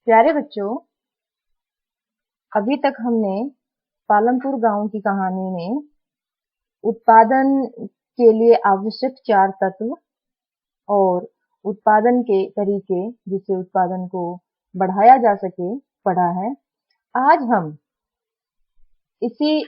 प्यारे बच्चों, अभी तक हमने पालमपुर गांव की कहानी में उत्पादन के लिए आवश्यक 4 तत्व और उत्पादन के तरीके जिससे उत्पादन को बढ़ाया जा सके पढ़ा है। आज हम इसी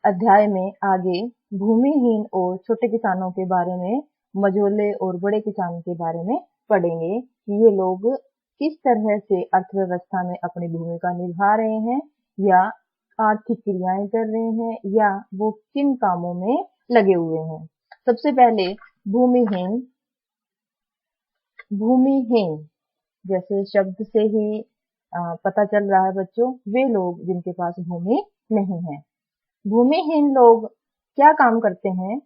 अध्याय में आगे भूमिहीन और छोटे किसानों के बारे में, मझोले और बड़े किसानों के बारे में पढ़ेंगे कि ये लोग किस तरह से अर्थव्यवस्था में अपनी भूमिका निभा रहे हैं या आर्थिक क्रियाएं कर रहे हैं या वो किन कामों में लगे हुए हैं। सबसे पहले भूमिहीन। भूमिहीन जैसे शब्द से ही पता चल रहा है बच्चों, वे लोग जिनके पास भूमि नहीं है। भूमिहीन लोग क्या काम करते हैं?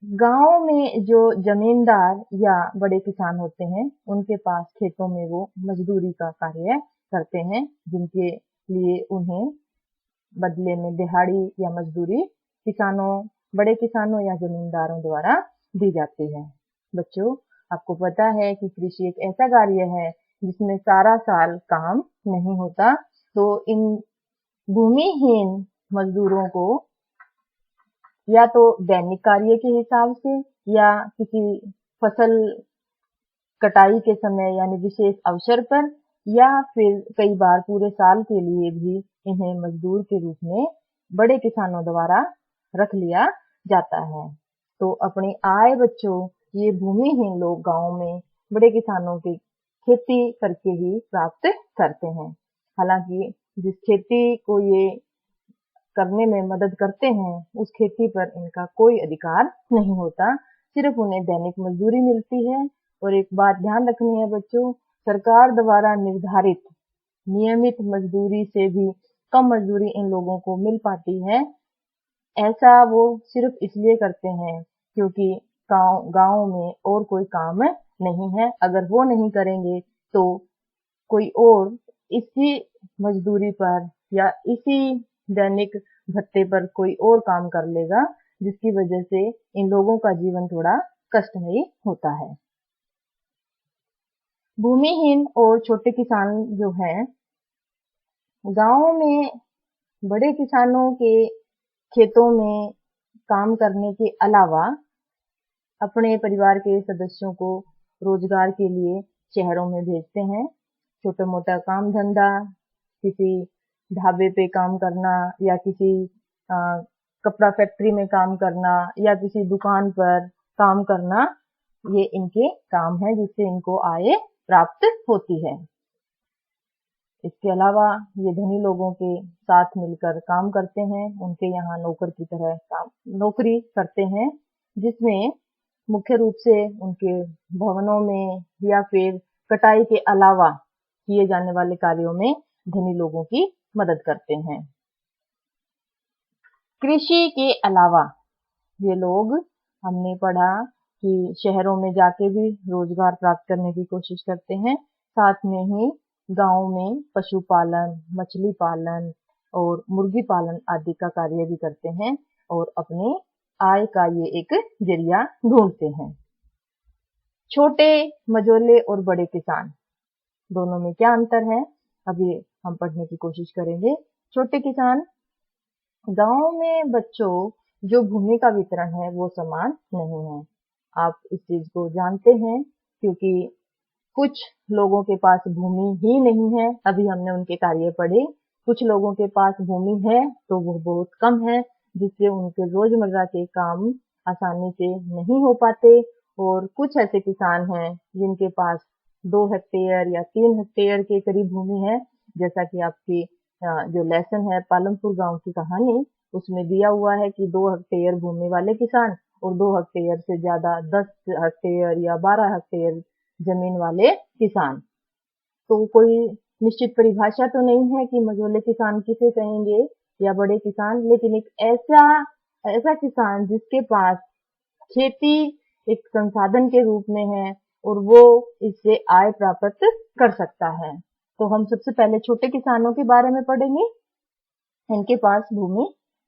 गांव में जो जमींदार या बड़े किसान होते हैं, उनके पास खेतों में वो मजदूरी का कार्य करते हैं, जिनके लिए उन्हें बदले में दिहाड़ी या मजदूरी बड़े किसानों या जमींदारों द्वारा दी जाती है। बच्चों, आपको पता है कि कृषि एक ऐसा कार्य है जिसमें सारा साल काम नहीं होता, तो इन भूमिहीन मजदूरों को या तो दैनिक कार्य के हिसाब से या किसी फसल कटाई के समय यानी विशेष अवसर पर, या फिर कई बार पूरे साल के लिए भी इन्हें मजदूर के रूप में बड़े किसानों द्वारा रख लिया जाता है। तो अपनी आय बच्चों, ये भूमिहीन लोग गांव में बड़े किसानों की खेती करके ही प्राप्त करते हैं। हालांकि जिस खेती को ये करने में मदद करते हैं, उस खेती पर इनका कोई अधिकार नहीं होता, सिर्फ उन्हें दैनिक मजदूरी मिलती है। और एक बात ध्यान रखनी है बच्चों, सरकार द्वारा निर्धारित नियमित मजदूरी से भी कम मजदूरी इन लोगों को मिल पाती है। ऐसा वो सिर्फ इसलिए करते हैं क्योंकि गांव में और कोई काम नहीं है। अगर वो नहीं करेंगे तो कोई और इसी मजदूरी पर या इसी दैनिक भत्ते पर कोई और काम कर लेगा, जिसकी वजह से इन लोगों का जीवन थोड़ा कष्टमयी होता है। भूमिहीन और छोटे किसान जो हैं, गांव में बड़े किसानों के खेतों में काम करने के अलावा अपने परिवार के सदस्यों को रोजगार के लिए शहरों में भेजते हैं। छोटा मोटा काम धंधा, किसी ढाबे पे काम करना या किसी कपड़ा फैक्ट्री में काम करना या किसी दुकान पर काम करना, ये इनके काम है जिससे इनको आय प्राप्त होती है। इसके अलावा ये धनी लोगों के साथ मिलकर काम करते हैं, उनके यहाँ नौकर की तरह नौकरी करते हैं, जिसमें मुख्य रूप से उनके भवनों में या फिर कटाई के अलावा किए जाने वाले कार्यों में धनी लोगों की मदद करते हैं। कृषि के अलावा ये लोग, हमने पढ़ा कि शहरों में जाके भी रोजगार प्राप्त करने की कोशिश करते हैं, साथ में ही गांव में पशुपालन, मछली पालन और मुर्गी पालन आदि का कार्य भी करते हैं और अपने आय का ये एक जरिया ढूंढते हैं। छोटे, मझोले और बड़े किसान, दोनों में क्या अंतर है, अभी हम पढ़ने की कोशिश करेंगे। छोटे किसान, गांव में बच्चों जो भूमि का वितरण है वो समान नहीं है। आप इस चीज को जानते हैं क्योंकि कुछ लोगों के पास भूमि ही नहीं है, अभी हमने उनके कार्य पढ़े। कुछ लोगों के पास भूमि है तो वो बहुत कम है, जिससे उनके रोजमर्रा के काम आसानी से नहीं हो पाते। और कुछ ऐसे किसान हैं जिनके पास 2 हेक्टेयर या 3 हेक्टेयर के करीब भूमि है, जैसा कि आपकी जो लेसन है पालमपुर गांव की कहानी, उसमें दिया हुआ है कि 2 हेक्टेयर भूमि वाले किसान और 2 हेक्टेयर से ज्यादा 10 हेक्टेयर या 12 हेक्टेयर जमीन वाले किसान। तो कोई निश्चित परिभाषा तो नहीं है कि मझोले किसान किसे कहेंगे या बड़े किसान, लेकिन एक ऐसा किसान जिसके पास खेती एक संसाधन के रूप में है और वो इससे आय प्राप्त कर सकता है। तो हम सबसे पहले छोटे किसानों के बारे में पढ़ेंगे। इनके पास भूमि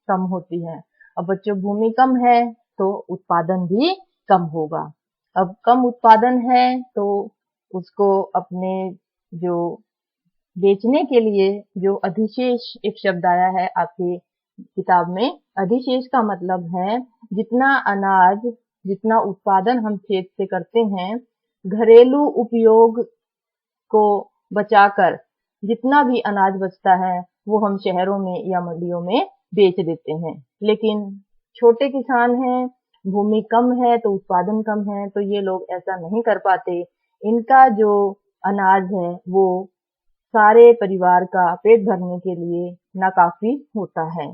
कम होती है। अब बच्चों, भूमि कम है तो उत्पादन भी कम होगा। अब कम उत्पादन है तो उसको अपने जो बेचने के लिए जो अधिशेष एक शब्द आया है आपकी किताब में, अधिशेष का मतलब है जितना अनाज, जितना उत्पादन हम खेत से करते हैं, घरेलू उपयोग को बचाकर जितना भी अनाज बचता है वो हम शहरों में या मंडियों में बेच देते हैं। लेकिन छोटे किसान हैं, भूमि कम है तो उत्पादन कम है, तो ये लोग ऐसा नहीं कर पाते। इनका जो अनाज है वो सारे परिवार का पेट भरने के लिए नाकाफी होता है,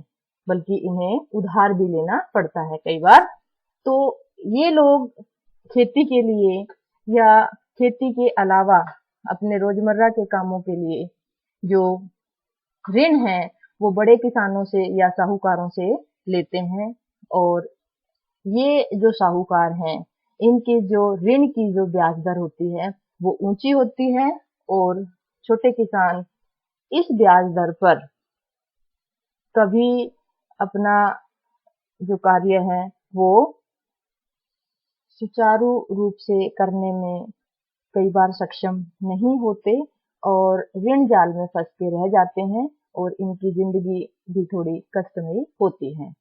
बल्कि इन्हें उधार भी लेना पड़ता है कई बार। तो ये लोग खेती के लिए या खेती के अलावा अपने रोजमर्रा के कामों के लिए जो ऋण है वो बड़े किसानों से या साहूकारों से लेते हैं। और ये जो साहूकार हैं, इनकी जो ऋण की जो ब्याज दर होती है वो ऊंची होती है, और छोटे किसान इस ब्याज दर पर कभी अपना जो कार्य है वो सुचारू रूप से करने में कई बार सक्षम नहीं होते और ऋण जाल में फंस के रह जाते हैं, और इनकी जिंदगी भी थोड़ी कष्टमयी होती है।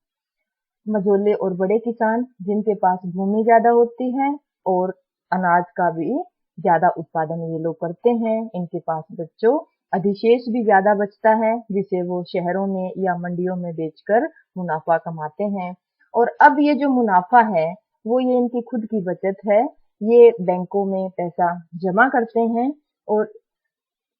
मझोले और बड़े किसान जिनके पास भूमि ज्यादा होती है और अनाज का भी ज्यादा उत्पादन ये लोग करते हैं, इनके पास बच्चों अधिशेष भी ज्यादा बचता है जिसे वो शहरों में या मंडियों में बेचकर मुनाफा कमाते हैं। और अब ये जो मुनाफा है वो ये इनकी खुद की बचत है, ये बैंकों में पैसा जमा करते हैं और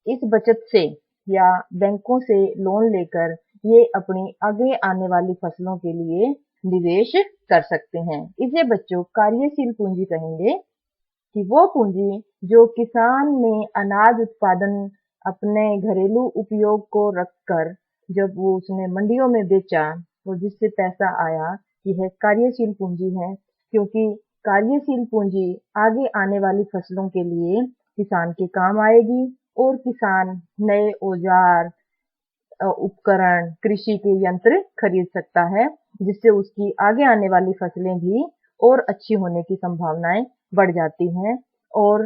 इस बचत से या बैंकों से लोन लेकर ये अपनी आगे आने वाली फसलों के लिए निवेश कर सकते हैं। इसे बच्चों कार्यशील पूंजी कहेंगे, कि वो पूंजी जो किसान ने अनाज उत्पादन अपने घरेलू उपयोग को रखकर जब वो उसने मंडियों में बेचा और जिससे पैसा आया, यह कार्यशील पूंजी है। क्योंकि कार्यशील पूंजी आगे आने वाली फसलों के लिए किसान के काम आएगी और किसान नए औजार, उपकरण, कृषि के यंत्र खरीद सकता है, जिससे उसकी आगे आने वाली फसलें भी और अच्छी होने की संभावनाएं बढ़ जाती हैं। और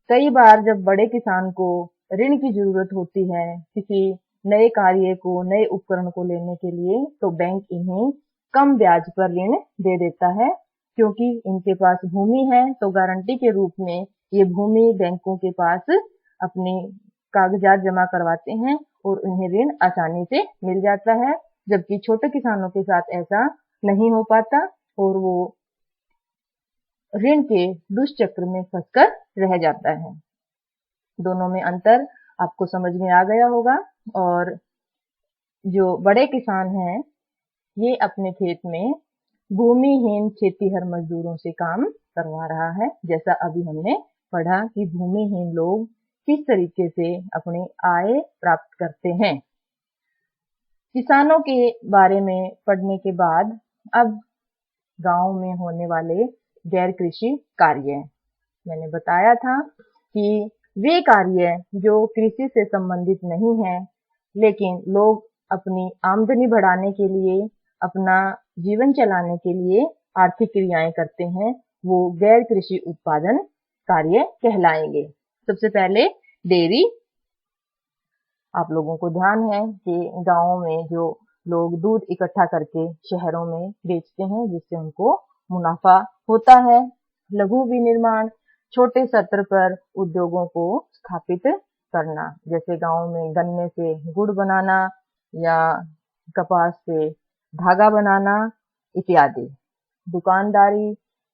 कई बार जब बड़े किसान को ऋण की जरूरत होती है किसी नए कार्य को, नए उपकरण को लेने के लिए, तो बैंक इन्हें कम ब्याज पर ऋण दे देता है। क्योंकि इनके पास भूमि है तो गारंटी के रूप में ये भूमि बैंकों के पास अपने कागजात जमा करवाते हैं और उन्हें ऋण आसानी से मिल जाता है, जबकि छोटे किसानों के साथ ऐसा नहीं हो पाता और वो ऋण के दुष्चक्र में फंसकर रह जाता है। दोनों में अंतर आपको समझ में आ गया होगा। और जो बड़े किसान हैं ये अपने खेत में भूमिहीन खेतीहर मजदूरों से काम करवा रहा है। जैसा अभी हमने पढ़ा कि भूमिहीन लोग किस तरीके से अपनी आय प्राप्त करते हैं। किसानों के बारे में पढ़ने के बाद अब गांव में होने वाले गैर कृषि कार्य, मैंने बताया था कि वे कार्य जो कृषि से संबंधित नहीं है, लेकिन लोग अपनी आमदनी बढ़ाने के लिए, अपना जीवन चलाने के लिए आर्थिक क्रियाएं करते हैं, वो गैर कृषि उत्पादन कार्य कहलाएंगे। सबसे पहले डेयरी। आप लोगों को ध्यान है कि गांवों में जो लोग दूध इकट्ठा करके शहरों में बेचते हैं जिससे उनको मुनाफा होता है। लघु विनिर्माण, छोटे स्तर पर उद्योगों को स्थापित करना, जैसे गांव में गन्ने से गुड़ बनाना या कपास से धागा बनाना इत्यादि। दुकानदारी,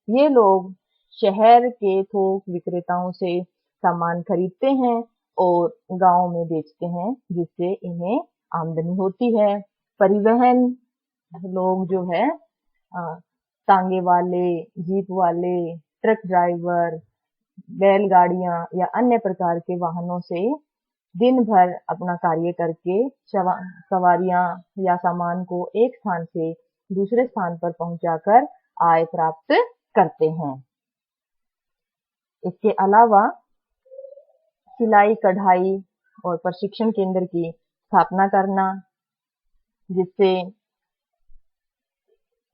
ये लोग शहर के थोक विक्रेताओं से सामान खरीदते हैं और गांव में बेचते हैं जिससे इन्हें आमदनी होती है। परिवहन, लोग जो है तांगे वाले, जीप वाले, ट्रक ड्राइवर, बैलगाड़ियां या अन्य प्रकार के वाहनों से दिन भर अपना कार्य करके सवारियां या सामान को एक स्थान से दूसरे स्थान पर पहुंचाकर आय प्राप्त करते हैं। इसके अलावा सिलाई, कढ़ाई और प्रशिक्षण केंद्र की स्थापना करना, जिससे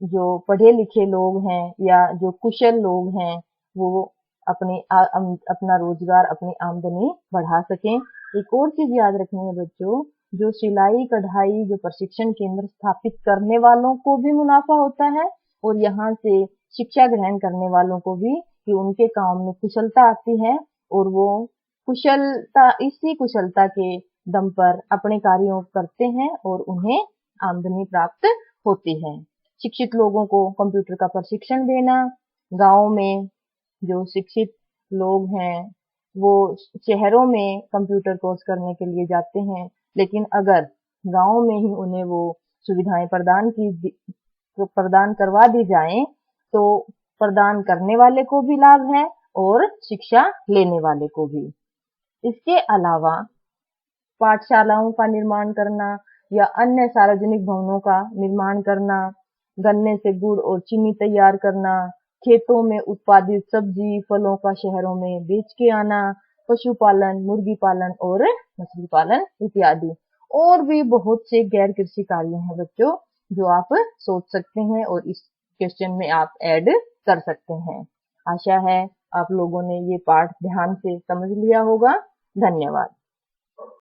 जो पढ़े लिखे लोग हैं या जो कुशल लोग हैं वो अपना रोजगार, अपनी आमदनी बढ़ा सकें। एक और चीज याद रखनी है बच्चों, जो सिलाई कढ़ाई जो प्रशिक्षण केंद्र स्थापित करने वालों को भी मुनाफा होता है और यहाँ से शिक्षा ग्रहण करने वालों को भी, कि उनके काम में कुशलता आती है और वो इसी कुशलता के दम पर अपने कार्यों करते हैं और उन्हें आमदनी प्राप्त होती है। शिक्षित लोगों को कंप्यूटर का प्रशिक्षण देना, गांव में जो शिक्षित लोग हैं वो शहरों में कंप्यूटर कोर्स करने के लिए जाते हैं, लेकिन अगर गांव में ही उन्हें वो सुविधाएं प्रदान करवा दी जाएं तो प्रदान करने वाले को भी लाभ है और शिक्षा लेने वाले को भी। इसके अलावा पाठशालाओं का निर्माण करना या अन्य सार्वजनिक भवनों का निर्माण करना, गन्ने से गुड़ और चीनी तैयार करना, खेतों में उत्पादित सब्जी फलों का शहरों में बेच के आना, पशुपालन, मुर्गी पालन और मछली पालन इत्यादि। और भी बहुत से गैर कृषि कार्य हैं बच्चों जो आप सोच सकते हैं और इस क्वेश्चन में आप ऐड कर सकते हैं। आशा है आप लोगों ने ये पाठ ध्यान से समझ लिया होगा। धन्यवाद।